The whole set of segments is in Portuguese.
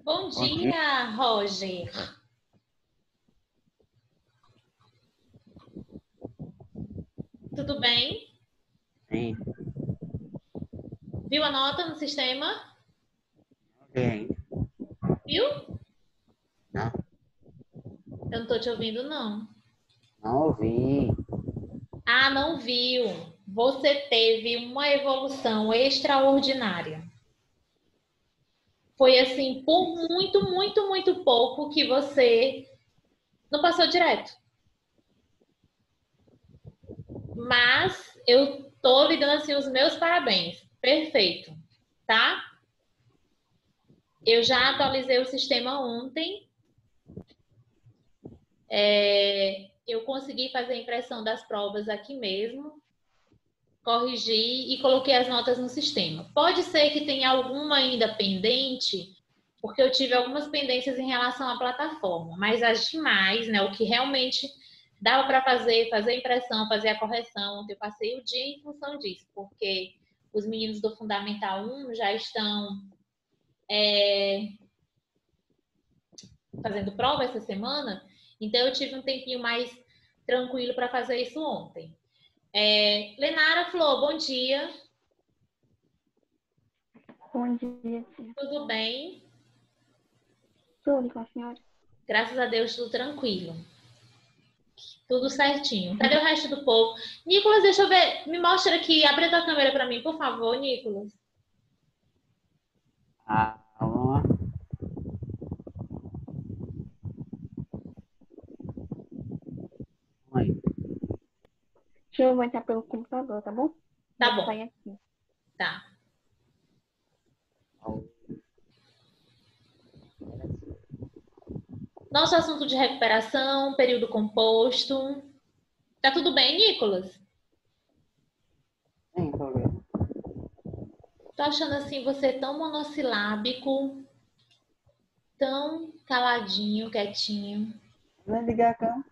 Bom Bom dia. dia, Roger. Tudo bem? Sim, Viu a nota no sistema? bem. Viu? Não, Eu não tô te ouvindo, não. não ouvi. Ah, não viu. Você teve uma evolução extraordinária. Foi assim, por muito, muito, muito pouco que você não passou direto. Mas eu tô lhe dando assim os meus parabéns. Perfeito, tá? Eu já atualizei o sistema ontem. Eu consegui fazer a impressão das provas aqui mesmo, corrigi e coloquei as notas no sistema. Pode ser que tenha alguma ainda pendente, porque eu tive algumas pendências em relação à plataforma, mas as demais, né, o que realmente dava para fazer a impressão, fazer a correção, eu passei o dia em função disso, porque os meninos do Fundamental 1 já estão fazendo prova essa semana, então eu tive um tempinho mais tranquilo para fazer isso ontem. Lenara Flor, bom dia. Bom dia, tia. Tudo bem? Tudo com a senhora? Graças a Deus, tudo tranquilo. Tudo certinho. Cadê o resto do povo? Nicolas, deixa eu ver. Me mostra aqui. Abre a tua câmera para mim, por favor, Nicolas. Calma. Mãe, Deixa eu entrar pelo computador, tá bom? Tá Vou bom. sair aqui. Tá. Nosso assunto de recuperação, período composto. Tá tudo bem, Nicolas? sim, tô vendo. Tô achando assim você tão monossilábico, tão caladinho, quietinho. Eu nem liguei a câmera.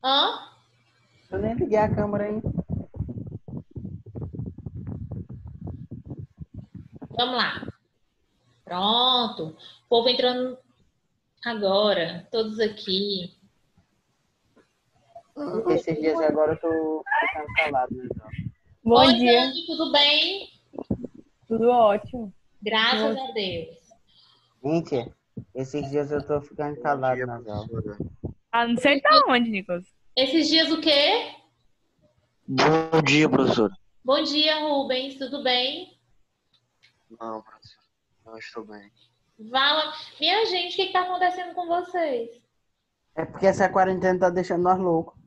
Hã? Eu nem liguei a câmera ainda. Vamos lá. Pronto. O povo entrando agora. Todos aqui. Porque esses dias agora eu tô ficando calado, né? Bom Oi, dia. Dani, tudo bem? Tudo ótimo. Graças a Deus. Gente, esses dias eu tô ficando calado nas aulas. Ah, não sei de onde, Nicolas. Esses dias o quê? Bom dia, professor. Bom dia, Rubens, tudo bem? Não, professor, não estou bem. Vala, minha gente, o que está acontecendo com vocês? É porque essa quarentena tá deixando nós loucos.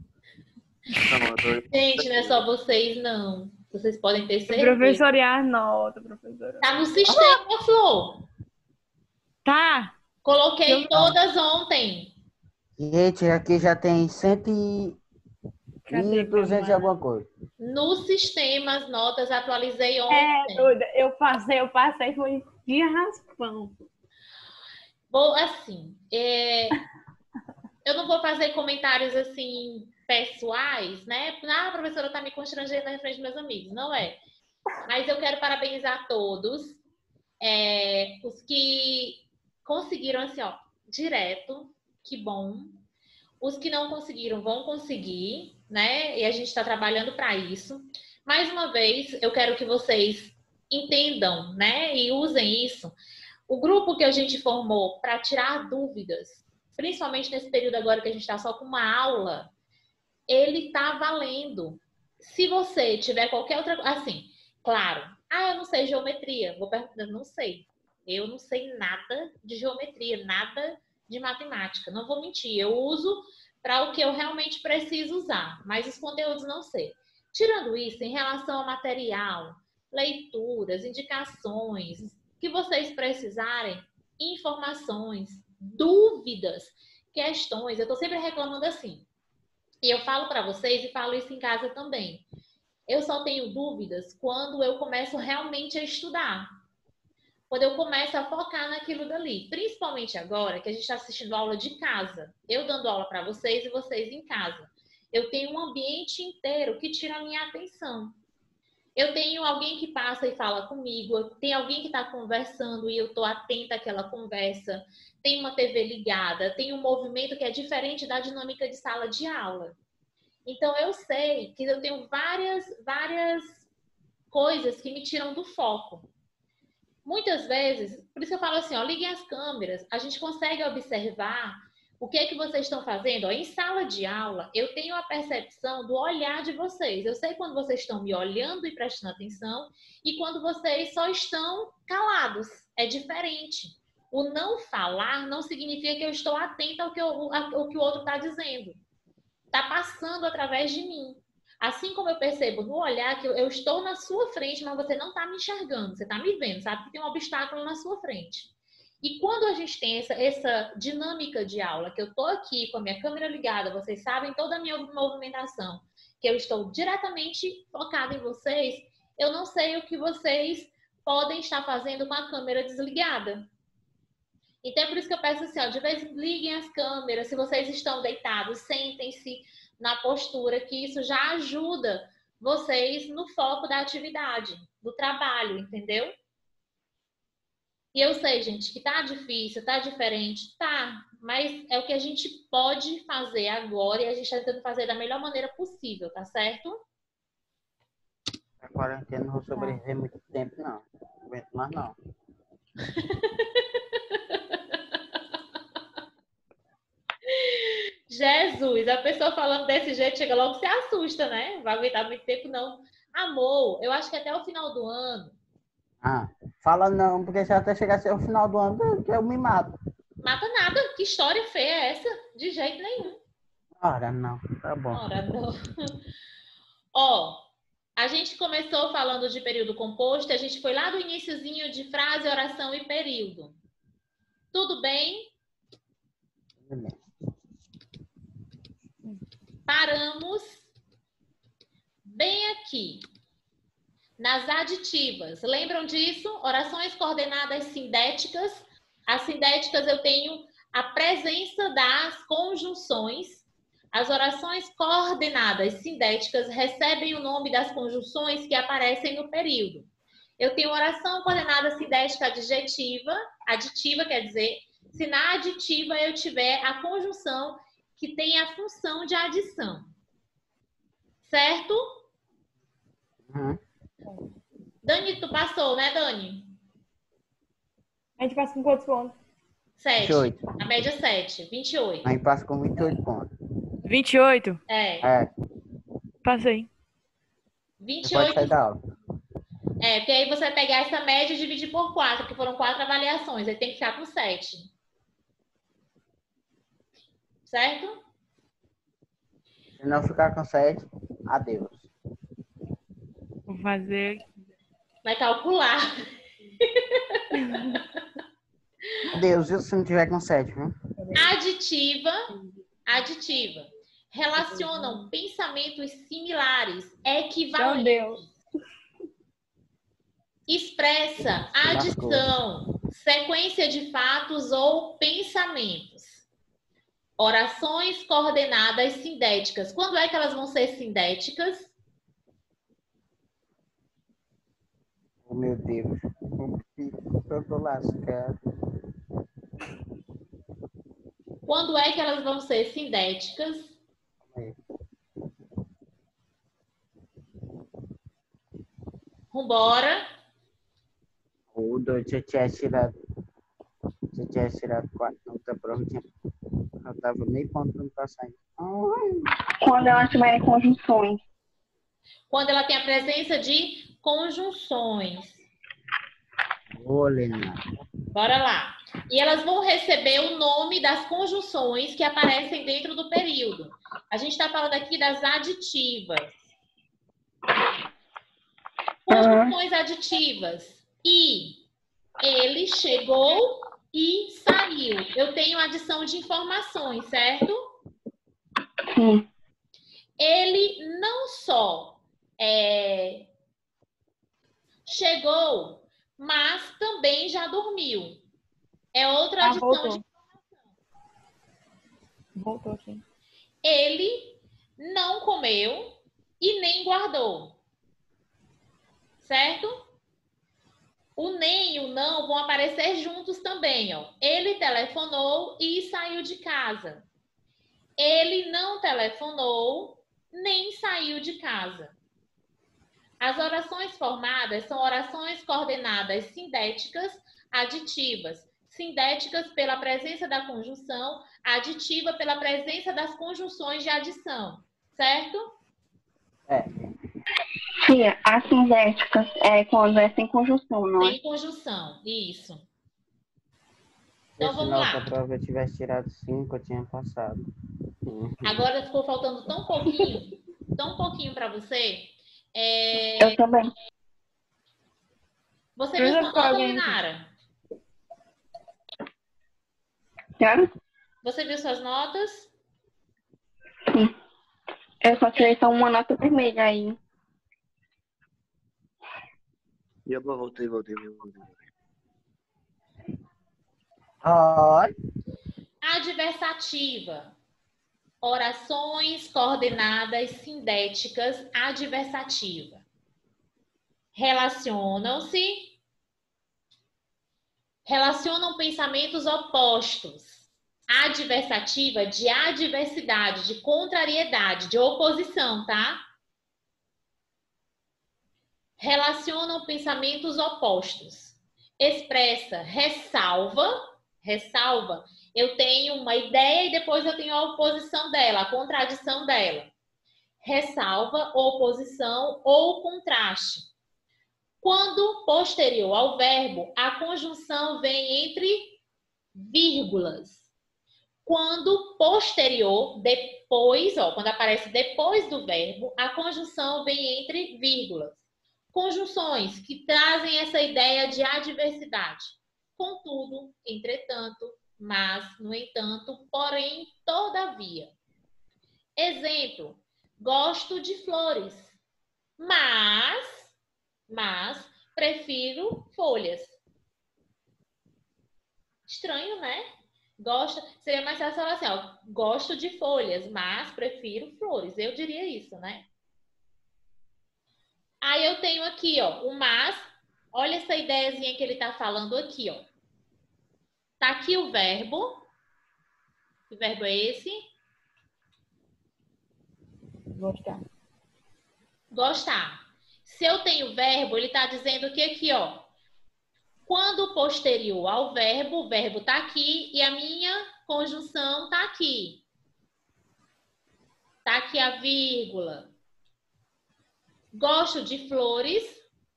Não, eu tô... Gente, não é só vocês, não. Vocês podem ter certeza. Professorear nota, professora. Tá no sistema, Flor. Tá. Coloquei todas ontem. Gente, aqui já tem 100 Cadê, e 200 e Camara? alguma coisa. No sistema, as notas atualizei É, ontem. doida. Eu passei, foi de raspão. Vou, assim, eu não vou fazer comentários, assim, pessoais, né? Ah, a professora tá me constrangendo na frente dos meus amigos. Não é. Mas eu quero parabenizar todos. Os que conseguiram, assim, ó, direto, que bom. Os que não conseguiram vão conseguir, né? E a gente está trabalhando para isso. Mais uma vez, eu quero que vocês entendam, né? E usem isso. O grupo que a gente formou para tirar dúvidas, principalmente nesse período agora que a gente está só com uma aula, ele está valendo. Se você tiver qualquer outra, assim, claro, eu não sei geometria, vou perguntar, não sei. Eu não sei nada de geometria, nada de matemática. Não vou mentir, eu uso para o que eu realmente preciso usar, mas os conteúdos não sei. Tirando isso, em relação ao material, leituras, indicações, que vocês precisarem, informações, dúvidas, questões, eu estou sempre reclamando assim. E eu falo para vocês e falo isso em casa também. Eu só tenho dúvidas quando eu começo realmente a estudar. Quando eu começo a focar naquilo dali. Principalmente agora que a gente está assistindo aula de casa. Eu dando aula para vocês e vocês em casa. Eu tenho um ambiente inteiro que tira a minha atenção. Eu tenho alguém que passa e fala comigo, tem alguém que está conversando e eu estou atenta àquela conversa, tem uma TV ligada, tem um movimento que é diferente da dinâmica de sala de aula. Então, eu sei que eu tenho várias coisas que me tiram do foco. Muitas vezes, por isso eu falo assim, ó, liguem as câmeras, a gente consegue observar o que é que vocês estão fazendo. Ó, em sala de aula, eu tenho a percepção do olhar de vocês. Eu sei quando vocês estão me olhando e prestando atenção e quando vocês só estão calados. É diferente. O não falar não significa que eu estou atenta ao que o outro está dizendo. Está passando através de mim. Assim como eu percebo no olhar que eu estou na sua frente, mas você não está me enxergando, você está me vendo, sabe que tem um obstáculo na sua frente. E quando a gente tem essa dinâmica de aula, que eu estou aqui com a minha câmera ligada, vocês sabem toda a minha movimentação, que eu estou diretamente focada em vocês, eu não sei o que vocês podem estar fazendo com a câmera desligada. Então é por isso que eu peço assim, ó, de vez em liguem as câmeras, se vocês estão deitados, sentem-se na postura, que isso já ajuda vocês no foco da atividade, do trabalho, entendeu? E eu sei, gente, que tá difícil, tá diferente, tá, mas é o que a gente pode fazer agora e a gente tá tentando fazer da melhor maneira possível, tá certo? A quarentena não vou sobreviver muito tempo, não. Não aguento mais, não. Jesus, a pessoa falando desse jeito chega logo se assusta, né? Não vai aguentar muito tempo, não. Amor, eu acho que até o final do ano. Ah, fala não, porque se até chegar ao final do ano, eu me mato. Mata nada. Que história feia é essa? De jeito nenhum. Ora, não. Tá bom. Ora, não. Ó, a gente começou falando de período composto, a gente foi lá do iniciozinho de frase, oração e período. Tudo bem? Tudo bem. Paramos bem aqui. Nas aditivas. Lembram disso? Orações coordenadas sindéticas. As sindéticas eu tenho a presença das conjunções. As orações coordenadas sindéticas recebem o nome das conjunções que aparecem no período. Eu tenho oração coordenada sindética adjetiva. Aditiva quer dizer, se na aditiva eu tiver a conjunção que tem a função de adição. Certo? Uhum. Dani, tu passou, né, Dani? A gente passa com quantos pontos? 7. 28. A média 7. 28. Aí passa com 28 pontos. 28. É, Passei. você pode 28. sair da aula. É, porque aí você vai pegar essa média e dividir por 4, que foram 4 avaliações. Aí tem que ficar com 7. Certo? Se não ficar com 7, adeus. Vou fazer. Vai calcular. Adeus, viu? Se não tiver com 7, viu? Aditiva. Relacionam pensamentos similares, Meu equivalentes. Deus. Expressa adição, sequência de fatos ou pensamentos. Orações coordenadas sindéticas. Quando é que elas vão ser sindéticas? Oh, meu Deus. Eu tô lascado. Quando é que elas vão ser sindéticas? Vambora. O doido, se eu tivesse tirado 4 na prova, eu tava meio ponto pra não passar ainda. Quando elas tiverem conjunções. Quando ela tem a presença de conjunções. Olha, Bora lá. E elas vão receber o nome das conjunções que aparecem dentro do período. A gente está falando aqui das aditivas. Conjunções aditivas. E ele chegou e saiu. Eu tenho adição de informações, certo? Sim. Ele não só chegou, mas também já dormiu. É outra adição voltou. de... Voltou aqui. Ele não comeu e nem guardou. certo? O nem e o não vão aparecer juntos também, ó. Ele telefonou e saiu de casa. Ele não telefonou nem saiu de casa. As orações formadas são orações coordenadas sindéticas aditivas. Sindéticas pela presença da conjunção, aditiva pela presença das conjunções de adição, certo? Tia, as sindéticas é quando é sem conjunção, não é? Sem conjunção, isso. Se Então na vamos outra lá. prova eu tivesse tirado 5, eu tinha passado. Agora ficou faltando tão pouquinho para você. Eu também. Você viu sua Professor, nota, alguém- Renara? Quero? Você viu suas notas? Sim. Eu só tirei só uma nota vermelha aí. E eu voltei. Ai, Adversativa. Orações coordenadas sindéticas adversativa. Relacionam pensamentos opostos. Adversativa de adversidade, de contrariedade, de oposição, tá? Relacionam pensamentos opostos. Expressa, ressalva. Eu tenho uma ideia e depois eu tenho a oposição dela, a contradição dela. Ressalva, oposição ou contraste. Quando posterior ao verbo, a conjunção vem entre vírgulas. Quando posterior, depois, quando aparece depois do verbo, a conjunção vem entre vírgulas. Conjunções que trazem essa ideia de adversidade. Contudo, entretanto, mas, no entanto, porém, todavia. Exemplo, gosto de flores, mas prefiro folhas. Estranho, né? Seria mais fácil falar assim, ó, gosto de folhas, mas prefiro flores. Eu diria isso, né? Aí eu tenho aqui, ó, o mas. Olha essa ideiazinha que ele tá falando aqui, ó. Tá aqui o verbo. Que verbo é esse? Gostar. Gostar. Se eu tenho verbo, ele tá dizendo que aqui, ó. Quando posterior ao verbo, o verbo tá aqui e a minha conjunção tá aqui. Tá aqui a vírgula. Gosto de flores,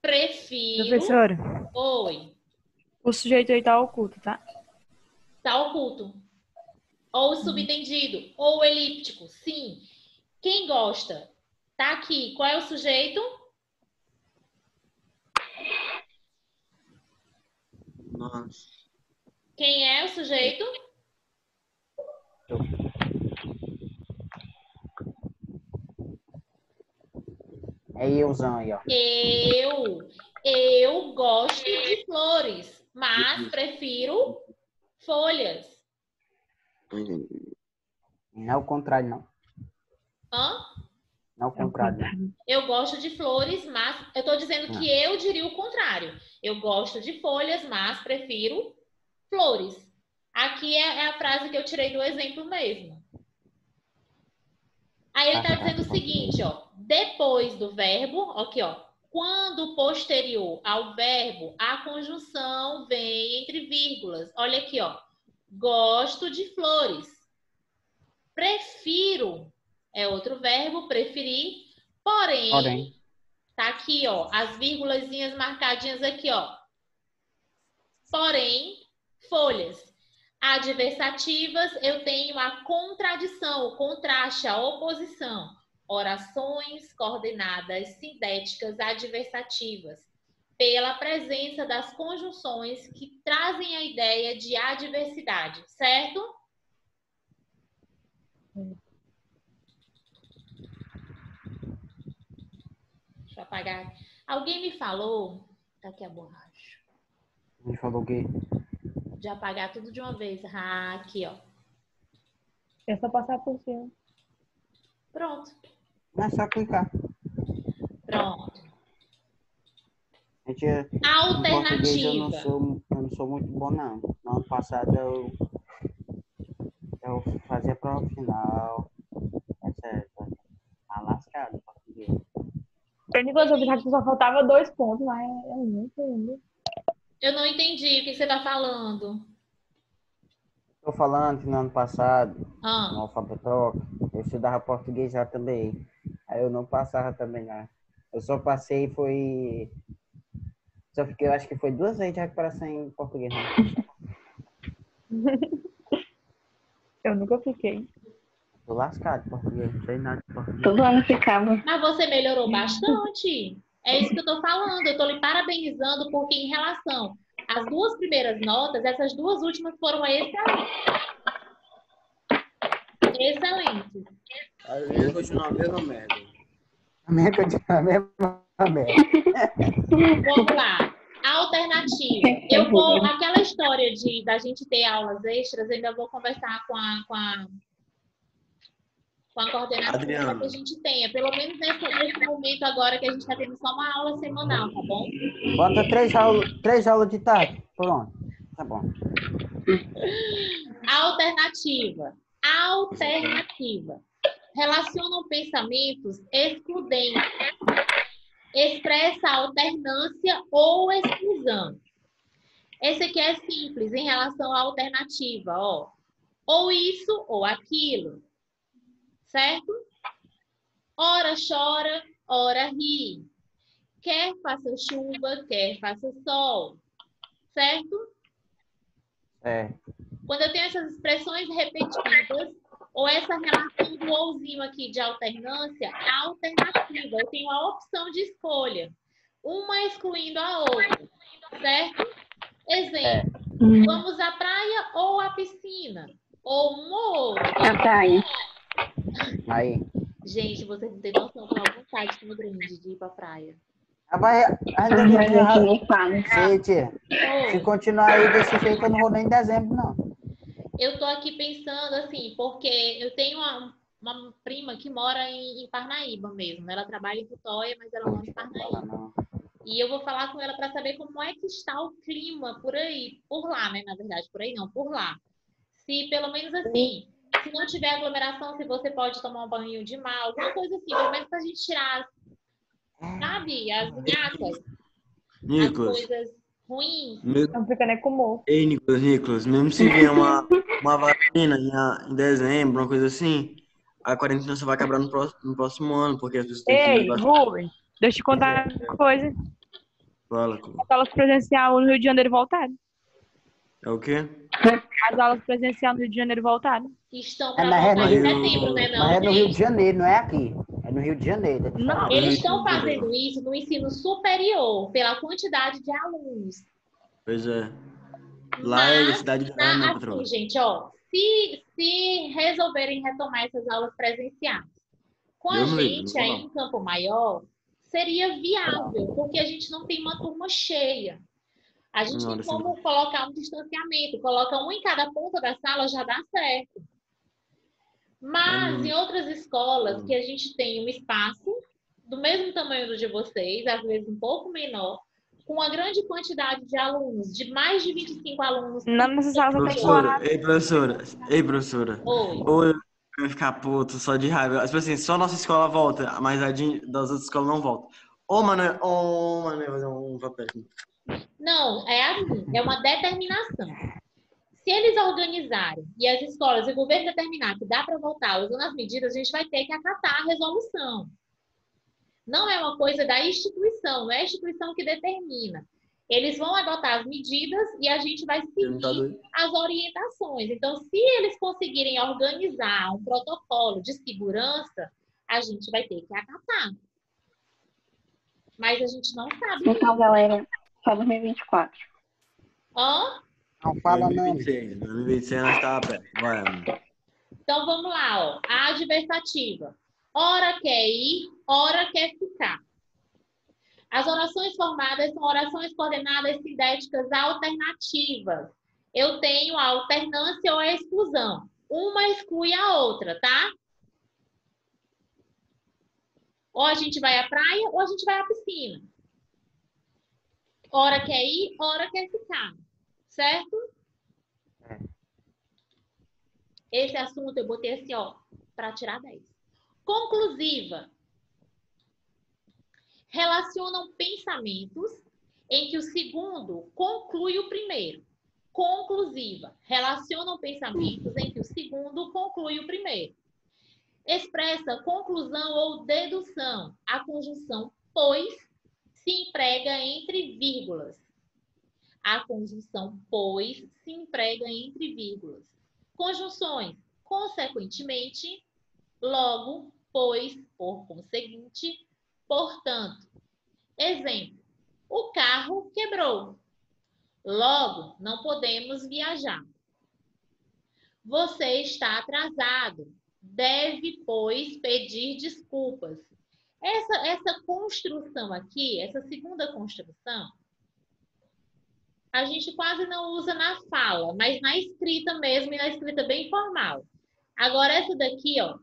prefiro... Professora, Oi. o sujeito aí tá oculto, tá? Tá oculto. Ou subtendido, ou elíptico, sim. Quem gosta? Tá aqui. Qual é o sujeito? Nossa. Quem é o sujeito? é euzão aí, ó. Eu gosto de flores, mas prefiro folhas. Não é o contrário, não. Hã? Não é o contrário, não. Eu gosto de flores, mas... Eu tô dizendo que eu diria o contrário. Eu gosto de folhas, mas prefiro flores. Aqui é a frase que eu tirei do exemplo mesmo. Aí ele tá dizendo o seguinte, ó. Depois do verbo, aqui, ó. Quando posterior ao verbo, a conjunção vem entre vírgulas. Olha aqui, ó. Gosto de flores. Prefiro é outro verbo, preferir. Porém, tá aqui, ó. As vírgulazinhas marcadinhas aqui, ó. Porém, folhas. Adversativas, eu tenho a contradição, o contraste, a oposição. Orações coordenadas sindéticas adversativas, pela presença das conjunções que trazem a ideia de adversidade, certo? Deixa eu apagar. Alguém me falou... Tá aqui a borracha. Me falou o quê? De apagar tudo de uma vez. Ah, aqui, ó. É só passar por cima. Pronto. Não é só clicar. Pronto. Gente, em português Alternativa. eu não sou muito bom, não. No ano passado eu fazia prova final. Tá lascado em português. Eu, Nicolas, eu pensava que só faltava 2 pontos, mas é muito ainda. Eu não entendi o que você tá falando. Tô falando que no ano passado, Ah, no Alfabetógrafo, eu estudava português já também. Aí eu não passava também lá. Eu só passei foi. Só fiquei, eu acho que foi 2 vezes de recuperação em português, né? Eu nunca fiquei. Tô lascado em português, não sei nada de português. Todo ano ficava. mas você melhorou bastante. É isso que eu tô falando. Eu tô lhe parabenizando porque em relação às 2 primeiras notas, essas 2 últimas foram excelentes. Excelentes. Às vezes continua a mesma merda. A mesma merda. Vamos lá. Alternativa. Eu vou. Aquela história da gente ter aulas extras, eu ainda vou conversar com a coordenação para que Adriana. a gente tenha. Pelo menos nesse momento agora que a gente está tendo só uma aula semanal, tá bom? Bota 3 aulas de tarde. Pronto. Tá bom. Alternativa. Alternativa. Relacionam pensamentos excludentes. Expressa alternância ou exclusão. Esse aqui é simples em relação à alternativa, ó. Ou isso ou aquilo. Certo? Ora chora, ora ri. Quer faça chuva, quer faça sol. Certo? É. Quando eu tenho essas expressões repetidas, ou essa relação do ouzinho aqui de alternância, a alternativa. Eu tenho a opção de escolha. Uma excluindo a outra. Certo? Exemplo. Vamos à praia ou à piscina? Ou um ou outro. A praia. Aí. Gente, vocês não têm noção de uma vontade tão grande de ir pra praia. Rapaz, ainda Mas a gente nem fala. tia, se Ô, continuar aí desse jeito, eu não vou nem em dezembro, não. eu tô aqui pensando assim, porque eu tenho uma prima que mora em Parnaíba mesmo. Ela trabalha em Cutóia, mas ela mora em Parnaíba. Não. E eu vou falar com ela para saber como é que está o clima por aí, por lá, né? Na verdade, por aí não, por lá. Se pelo menos assim, se não tiver aglomeração, se você pode tomar um banho de mar, alguma coisa assim, pelo menos pra gente tirar, sabe, as minhacas, as Nicolas. coisas ruins. Não fica nem com moço. Ei, Nicolas, mesmo se vier uma vacina em dezembro, uma coisa assim, a quarentena só vai acabar no próximo ano, porque as pessoas têm que Ei, ir Rubem, deixa eu te contar uma coisa. Fala, As aulas presenciais no Rio de Janeiro voltaram. é o quê? As aulas presenciais no Rio de Janeiro voltaram. Estão É, para mas é no voltar em Rio- setembro, né? Mas Não, é no Rio de gente? Janeiro, não é aqui. É no Rio de Janeiro. É diferente. Não. Eles Rio estão de Janeiro. fazendo isso no ensino superior, pela quantidade de alunos. Pois é. Lá é Mas, cidade grande, né, assim, patroa? gente, ó, se resolverem retomar essas aulas presenciais, com a Deus me livre, não gente vou aí não. em Campo Maior, seria viável, porque a gente não tem uma turma cheia. A gente Não, tem desse como colocar um distanciamento, coloca um em cada ponta da sala, já dá certo. Mas em outras escolas que a gente tem um espaço do mesmo tamanho do de vocês, às vezes um pouco menor, com uma grande quantidade de alunos, de mais de 25 alunos. Não nessa sala só tem Professora, 4. ei, professora. Oi. Ou eu vou ficar puto só de raiva. Tipo assim, só nossa escola volta, mas das outras escolas não volta. Ô, mano, vai fazer um papel. Não, é assim, é uma determinação. Se eles organizarem e as escolas e o governo determinar que dá para voltar usando as medidas, a gente vai ter que acatar a resolução. Não é uma coisa da instituição, não é a instituição que determina. Eles vão adotar as medidas e a gente vai seguir as orientações. Então, se eles conseguirem organizar um protocolo de segurança, a gente vai ter que acatar. Mas a gente não sabe. Então, galera, só 2024. Hã? Não fala não. 2026 nós tá perto. Vai, mano. Então, vamos lá, ó. A adversativa. Ora quer ir, ora quer ficar. As orações formadas são orações coordenadas sintéticas alternativas. Eu tenho a alternância ou a exclusão. Uma exclui a outra, tá? Ou a gente vai à praia ou a gente vai à piscina. Hora quer ir, hora quer ficar. Certo? É. Esse assunto eu botei assim, ó, para tirar 10. Conclusiva. Relacionam pensamentos em que o segundo conclui o primeiro. Conclusiva. Relacionam pensamentos em que o segundo conclui o primeiro. Expressa conclusão ou dedução. A conjunção pois se emprega entre vírgulas. A conjunção pois se emprega entre vírgulas. Conjunções consequentemente, logo, pois, por conseguinte, portanto. Exemplo: o carro quebrou. Logo, não podemos viajar. Você está atrasado. Deve, pois, pedir desculpas. Essa construção aqui, essa segunda construção, a gente quase não usa na fala, mas na escrita mesmo, e na escrita bem formal. Agora, essa daqui, ó,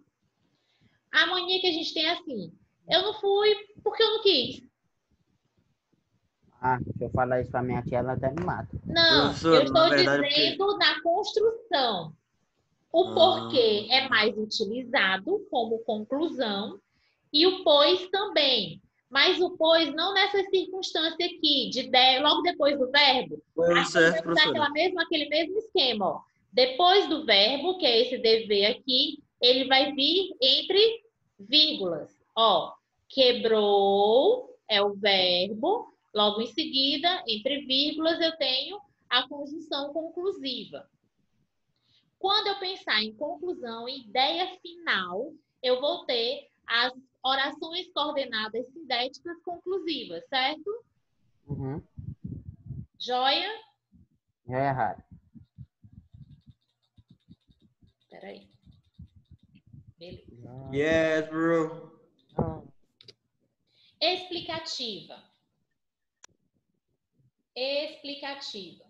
a mania que a gente tem é assim: eu não fui porque eu não quis. Ah, se eu falar isso pra minha tia, ela até me mata. Não, eu Professor, na estou verdade, dizendo na construção. O porquê é mais utilizado como conclusão e o pois também. Mas o pois não nessa circunstância aqui, logo depois do verbo. foi o Aqui ele vai certo, usar professora. aquele mesmo esquema. Ó. Depois do verbo, que é esse dever aqui, ele vai vir entre vírgulas. Ó, quebrou é o verbo. Logo em seguida, entre vírgulas, eu tenho a conjunção conclusiva. Quando eu pensar em conclusão, em ideia final, eu vou ter as orações coordenadas sindéticas conclusivas, certo? Uhum. Joia? Já é errado. Peraí. Beleza. Yes, bro. Explicativa. Explicativa.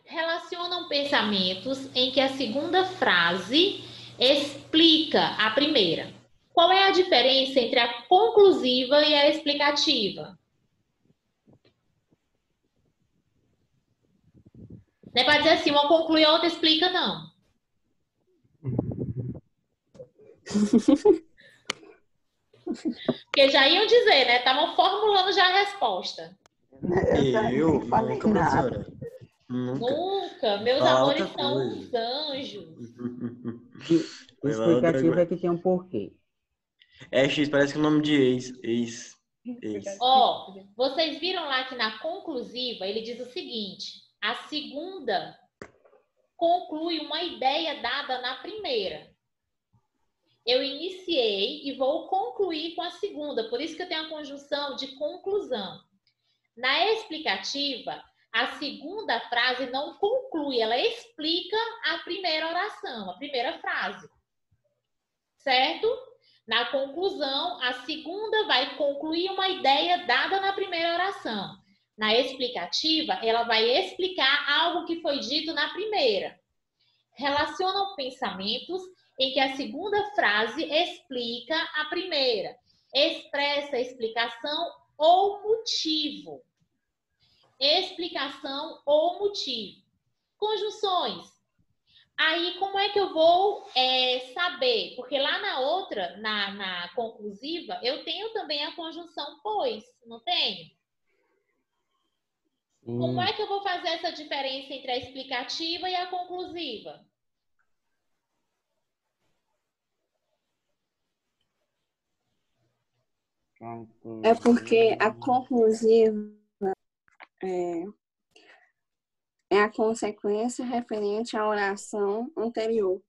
Relacionam pensamentos em que a segunda frase explica a primeira. Qual é a diferença entre a conclusiva e a explicativa? Não é para dizer assim, uma conclui, a outra explica, não. Porque já iam dizer, né? Estavam formulando já a resposta. Eu? nem falei Nunca, nada. professora. Nunca. Nunca. Meus Fala amores outra são coisa. uns anjos. Vai lá, outra Explicativo coisa. é que tem um porquê. É X, parece que é o nome de ex. Ó, vocês viram lá que na conclusiva ele diz o seguinte: a segunda conclui uma ideia dada na primeira. Eu iniciei e vou concluir com a segunda, por isso que eu tenho a conjunção de conclusão. Na explicativa, a segunda frase não conclui, ela explica a primeira oração, a primeira frase. Certo? Na conclusão, a segunda vai concluir uma ideia dada na primeira oração. Na explicativa, ela vai explicar algo que foi dito na primeira. Relacionam pensamentos em que a segunda frase explica a primeira. Expressa a explicação ou motivo. Explicação ou motivo. Conjunções. Aí, como é que eu vou saber? Porque lá na outra, na conclusiva, eu tenho também a conjunção pois, não tenho? Como é que eu vou fazer essa diferença entre a explicativa e a conclusiva? É porque a conclusiva é a consequência referente à oração anterior.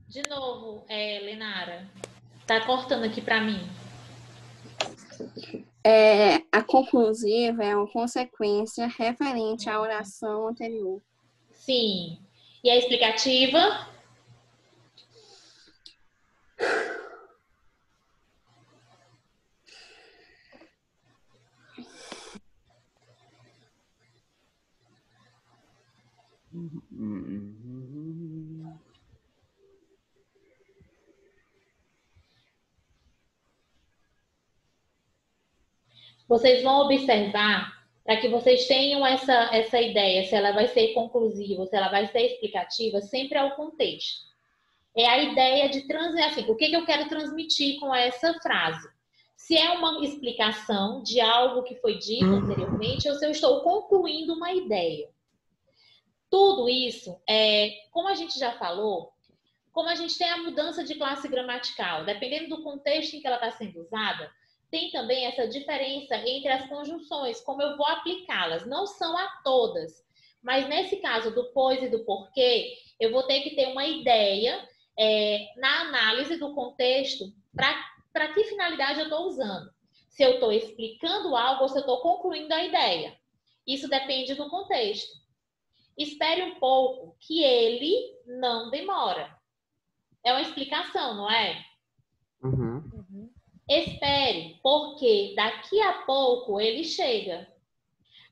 De novo, Lenara, tá cortando aqui para mim. A conclusiva é uma consequência referente à oração anterior. Sim. E a explicativa? vocês vão observar, para que vocês tenham essa ideia, se ela vai ser conclusiva, se ela vai ser explicativa, sempre é o contexto. É a ideia de assim, o que eu quero transmitir com essa frase? Se é uma explicação de algo que foi dito anteriormente, ou se eu estou concluindo uma ideia. Tudo isso, como a gente já falou, como a gente tem a mudança de classe gramatical, dependendo do contexto em que ela está sendo usada, tem também essa diferença entre as conjunções, como eu vou aplicá-las. Não são a todas, mas nesse caso do pois e do porquê, eu vou ter que ter uma ideia na análise do contexto para que finalidade eu estou usando. Se eu estou explicando algo ou se eu estou concluindo a ideia. Isso depende do contexto. Espere um pouco, que ele não demora. É uma explicação, não é? Uhum. Espere, porque daqui a pouco ele chega.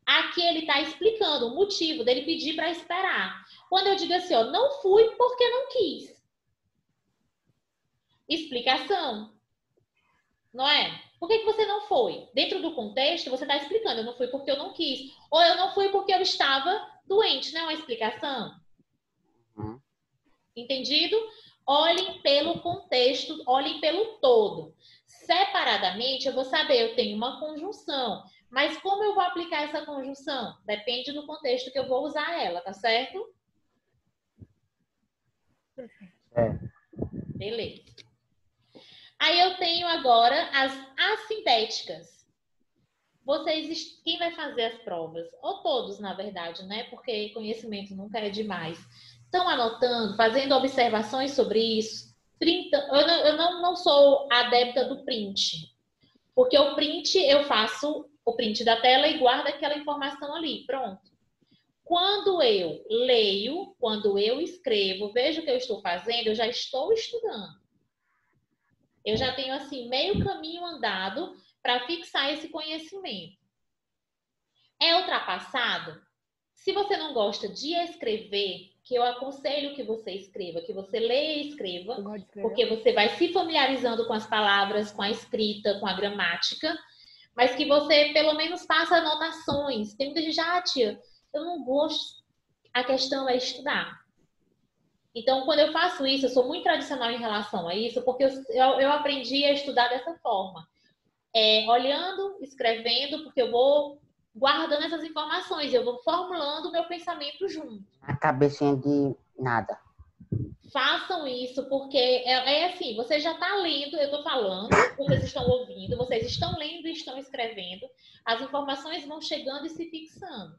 Aqui ele está explicando o motivo dele pedir para esperar. Quando eu digo assim, ó, não fui porque não quis. Explicação. Não é? Por que você não foi? Dentro do contexto, você está explicando, eu não fui porque eu não quis. Ou eu não fui porque eu estava doente, não é uma explicação? Uhum. Entendido? Olhem pelo contexto, olhem pelo todo. Separadamente, eu vou saber, eu tenho uma conjunção. Mas como eu vou aplicar essa conjunção? Depende do contexto que eu vou usar ela, tá certo? Beleza. Aí eu tenho agora as assintéticas. Quem vai fazer as provas? Ou todos, na verdade, né? Porque conhecimento nunca é demais. Estão anotando, fazendo observações sobre isso? Eu não sou adepta do print. Porque o print, eu faço o print da tela e guardo aquela informação ali. Pronto. Quando eu leio, quando eu escrevo, vejo o que eu estou fazendo, eu já estou estudando. Eu já tenho, assim, meio caminho andado para fixar esse conhecimento. É ultrapassado? Se você não gosta de escrever, que eu aconselho que você escreva, que você leia e escreva, porque você vai se familiarizando com as palavras, com a escrita, com a gramática, mas que você pelo menos faça anotações. Tem muita gente, tia, eu não gosto. A questão é estudar. Então, quando eu faço isso, eu sou muito tradicional em relação a isso, porque eu aprendi a estudar dessa forma. Olhando, escrevendo, porque eu vou guardando essas informações, eu vou formulando o meu pensamento junto. A cabecinha de nada. Façam isso, porque assim, você já está lendo, eu estou falando, vocês estão ouvindo, vocês estão lendo e estão escrevendo, as informações vão chegando e se fixando.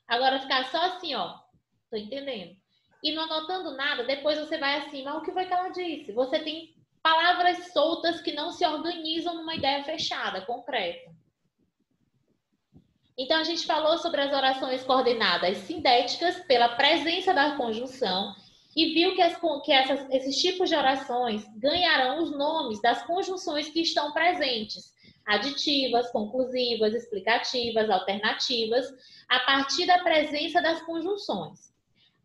Agora, ficar só assim, ó, tô entendendo. E não anotando nada, depois você vai assim, mas o que foi que ela disse? Você tem palavras soltas que não se organizam numa ideia fechada, concreta. Então, a gente falou sobre as orações coordenadas sindéticas pela presença da conjunção e viu que esses tipos de orações ganharão os nomes das conjunções que estão presentes. Aditivas, conclusivas, explicativas, alternativas, a partir da presença das conjunções.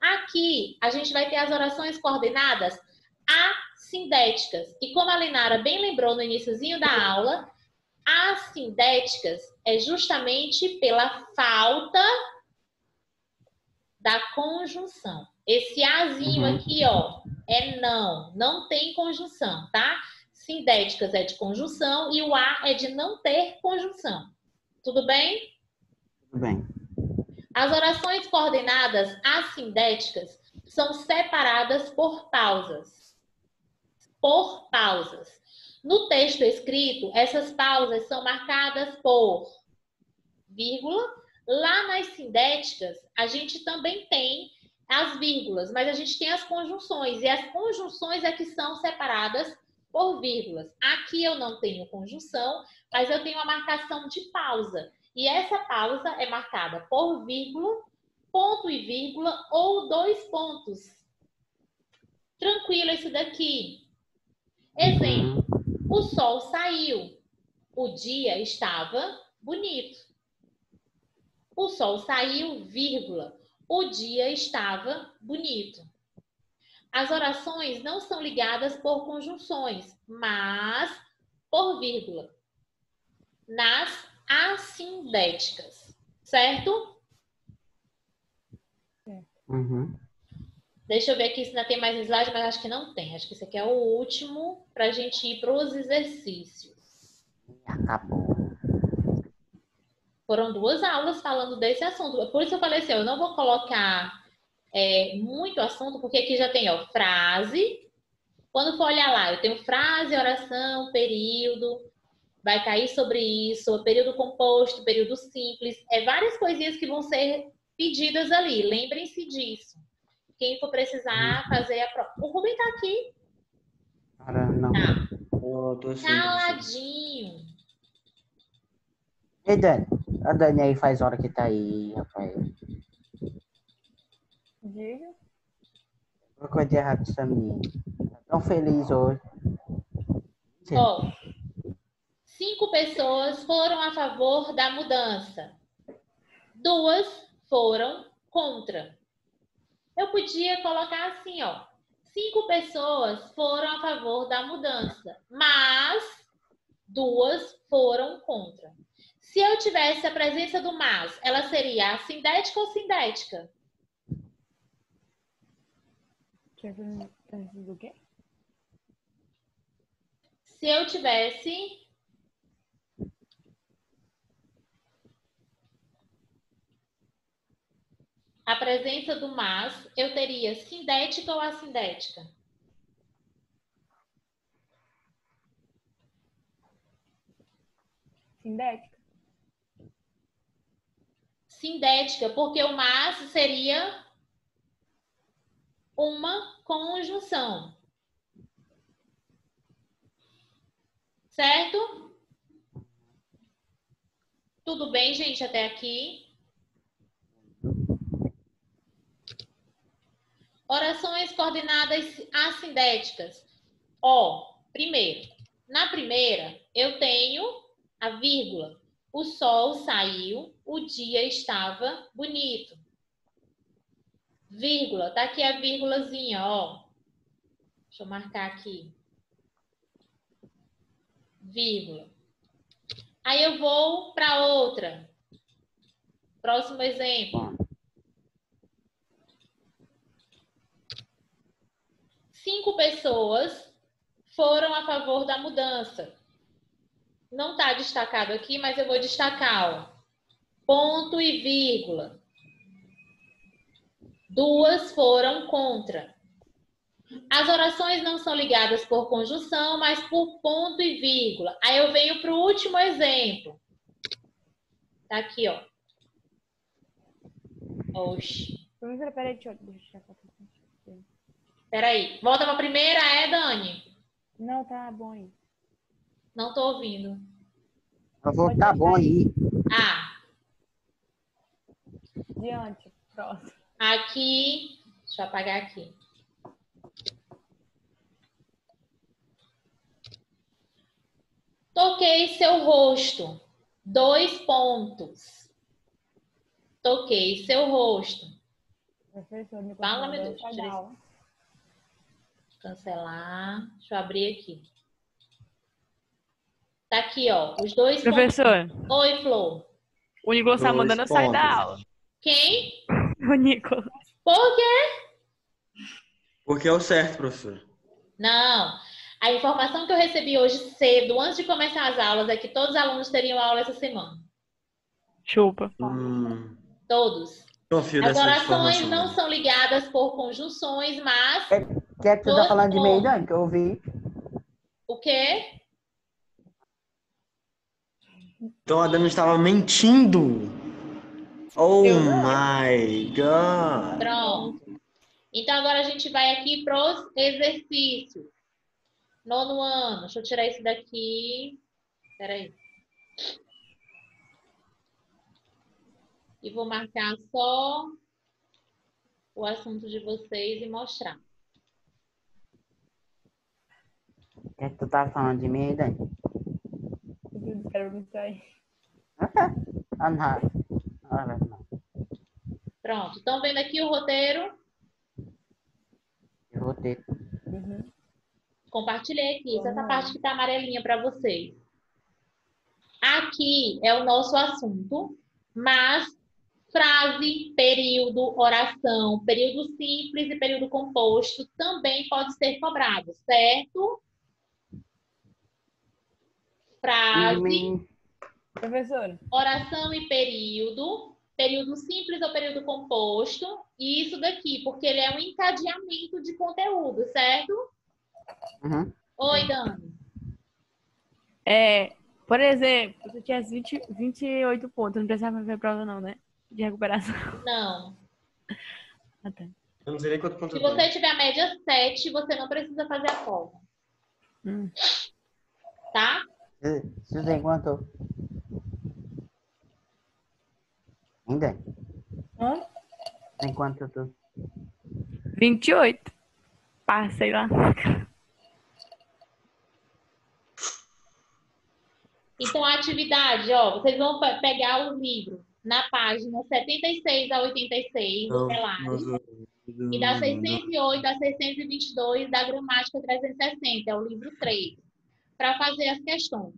Aqui, a gente vai ter as orações coordenadas assindéticas. E como a Lenara bem lembrou no iniciozinho da aula, assindéticas é justamente pela falta da conjunção. Esse azinho aqui, ó, é não tem conjunção, tá? Sindéticas é de conjunção e o a é de não ter conjunção. Tudo bem? Tudo bem. As orações coordenadas assindéticas são separadas por pausas. Por pausas. No texto escrito, essas pausas são marcadas por vírgula. Lá nas sindéticas, a gente também tem as vírgulas, mas a gente tem as conjunções. E as conjunções é que são separadas por vírgulas. Aqui eu não tenho conjunção, mas eu tenho a marcação de pausa. E essa pausa é marcada por vírgula, ponto e vírgula ou 2 pontos. Tranquilo isso daqui. Exemplo, o sol saiu, o dia estava bonito. O sol saiu, vírgula, o dia estava bonito. As orações não são ligadas por conjunções, mas por vírgula. nas assindéticas, certo? Uhum. Deixa eu ver aqui se ainda tem mais slide, mas acho que não tem. Acho que esse aqui é o último para a gente ir para os exercícios. Acabou. Foram 2 aulas falando desse assunto. Por isso eu falei assim, eu não vou colocar muito assunto, porque aqui já tem, ó, frase. Quando for olhar lá, eu tenho frase, oração, período, vai cair sobre isso, período composto, período simples, várias coisinhas que vão ser pedidas ali. Lembrem-se disso. Quem for precisar fazer a prova. O Rubem tá aqui. Cara, não. Tá. Eu tô assim, professor. Caladinho. E Dani? A Dani aí faz hora que tá aí, Rafael. Diga. Uma coisa de errado com essa menina. Tá tão feliz hoje. Ó, 5 pessoas foram a favor da mudança. 2 foram contra. Eu podia colocar assim, ó. 5 pessoas foram a favor da mudança, mas 2 foram contra. Se eu tivesse a presença do mas, ela seria assindética ou sindética? Tinha presença do quê? Se eu tivesse a presença do mas, eu teria sindética ou assindética? Sindética. Sindética, porque o mas seria uma conjunção. Certo? Tudo bem, gente, até aqui? Orações coordenadas assindéticas. Ó, primeiro, na primeira, eu tenho a vírgula. O sol saiu, o dia estava bonito. Vírgula, tá aqui a vírgulazinha, ó. Deixa eu marcar aqui. Vírgula. Aí eu vou para outra. Próximo exemplo. 5 pessoas foram a favor da mudança. Não está destacado aqui, mas eu vou destacar, ó. Ponto e vírgula. 2 foram contra. As orações não são ligadas por conjunção, mas por ponto e vírgula. Aí eu venho para o último exemplo. Tá aqui, ó. Oxi. Professora, peraí, deixa eu tirar a foto aqui. Peraí. Volta para a primeira, Dani? Não, tá bom aí. Não tô ouvindo. Eu vou, tá bom aí. Ah, Diante. Próximo. aqui. Deixa eu apagar aqui. Toquei seu rosto. 2 pontos. Toquei seu rosto. Professor, me Fala, meu convidou Deus. pra dar aula. Cancelar. Deixa eu abrir aqui. Tá aqui, ó. Os 2 Professor, pontos. Oi, Flor. o Nicolas tá 2 mandando eu sair da pontos. aula. Quem? O Nicolas. Por quê? Porque é o certo, professor. Não. A informação que eu recebi hoje cedo, antes de começar as aulas, é que todos os alunos teriam aula essa semana. Chupa. Todos. Confio As nessa orações informação. não são ligadas por conjunções, mas... O que é que tu tá falando de meio, Dani? Que eu ouvi. O quê? Então a Dani estava mentindo. Oh Eu não. my God. Pronto. Então, agora a gente vai aqui para os exercícios. 9º ano. Deixa eu tirar isso daqui. Espera aí. E vou marcar só o assunto de vocês e mostrar. O que é que tu tá falando de mim, Dani? Eu quero me sair. Ah, não. Não. Pronto. Estão vendo aqui o roteiro? Eu vou ter. Compartilhei aqui. Essa parte que está amarelinha para vocês. Aqui é o nosso assunto, mas frase, período, oração, período simples e período composto também pode ser cobrado, certo? Frase, Professora, oração e período, período simples ou período composto, e isso daqui, porque ele é um encadeamento de conteúdo, certo? Uhum. Oi, Dani. Por exemplo, tu tinha 28 pontos, não precisava fazer prova não, né? De recuperação. Não. Ah, tá. Eu não sei nem quanto ponto Se eu tenho. você tiver a média 7, você não precisa fazer a prova, Hum. tá? Você tem quanto? Ainda? hã? Tem quanto tu? 28. Passei lá. Então, a atividade, ó, vocês vão pegar o livro na página 76 a 86 do Pelari e da 608 a 622 da Gramática 360, é o livro 3, para fazer as questões.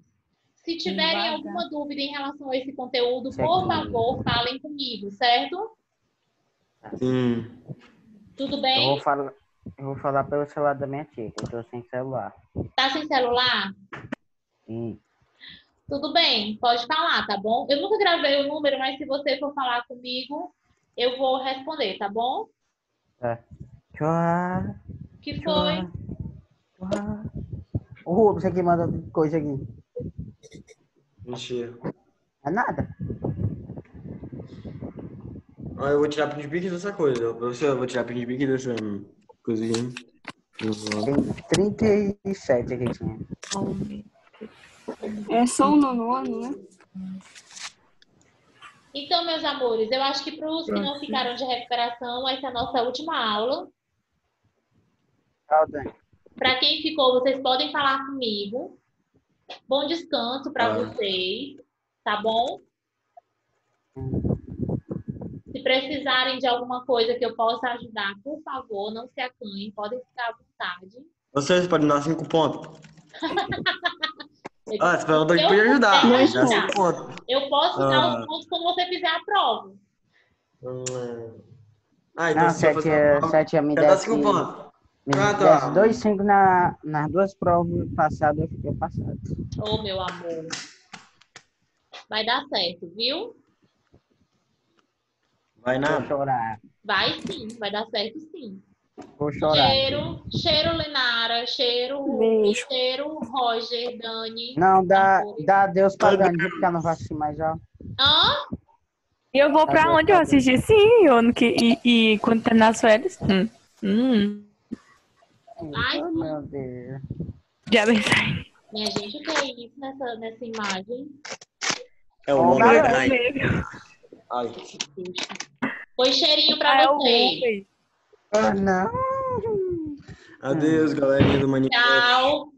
Se tiverem alguma dúvida em relação a esse conteúdo, por favor, falem comigo, certo? Sim. Tudo Eu bem? vou falar pelo celular da minha tia, que eu tô sem celular. Tá sem celular? Sim. Tudo bem, pode falar, tá bom? Eu nunca gravei o número, mas se você for falar comigo, eu vou responder, tá bom? Tá. Tchau. Que foi? O Rubens aqui manda coisa aqui. Mentira. É nada. Ah, eu vou tirar print pique dessa coisa. Professor, eu vou tirar print pique dessa coisinha. Tem 37 aqui tinha. É só o nono ano, né? Então, meus amores, eu acho que para os que não ficaram de recuperação, essa é a nossa última aula. Tchau, Dani. Para quem ficou, vocês podem falar comigo. Bom descanso para vocês, tá bom? Se precisarem de alguma coisa que eu possa ajudar, por favor, não se acanhem, podem ficar à vontade. Vocês podem dar 5 pontos. Eu, Esse perguntou que podia ajudar. eu, Dá 5 pontos. eu posso dar os pontos quando você fizer a prova. Então Não, se eu fazer a prova, 7 me já dá desse, 5 pontos. me Ah, desse tá. 2, 5 nas duas provas passadas, eu fiquei passado. Ô, meu amor. Vai dar certo, viu? Vai Vou nada. chorar. Vai sim, vai dar certo sim. Vou chorar. Cheiro Lenara, cheiro Beijo. cheiro Roger, Dani. Não, dá amores. adeus pra Dani, viu? Porque eu não vou assistir mais já. Hã? E eu vou pra Adeus, onde eu adeus. assisti? Sim, e quando terminar as férias. Ai, Oh, meu Deus. Já pensei. minha gente, o que é isso nessa imagem? É o Ó, nome galera. da Ai. Foi cheirinho pra Ah, é o vocês. Rubens. Ah, não. Adeus, galerinha do Manifesto. Tchau.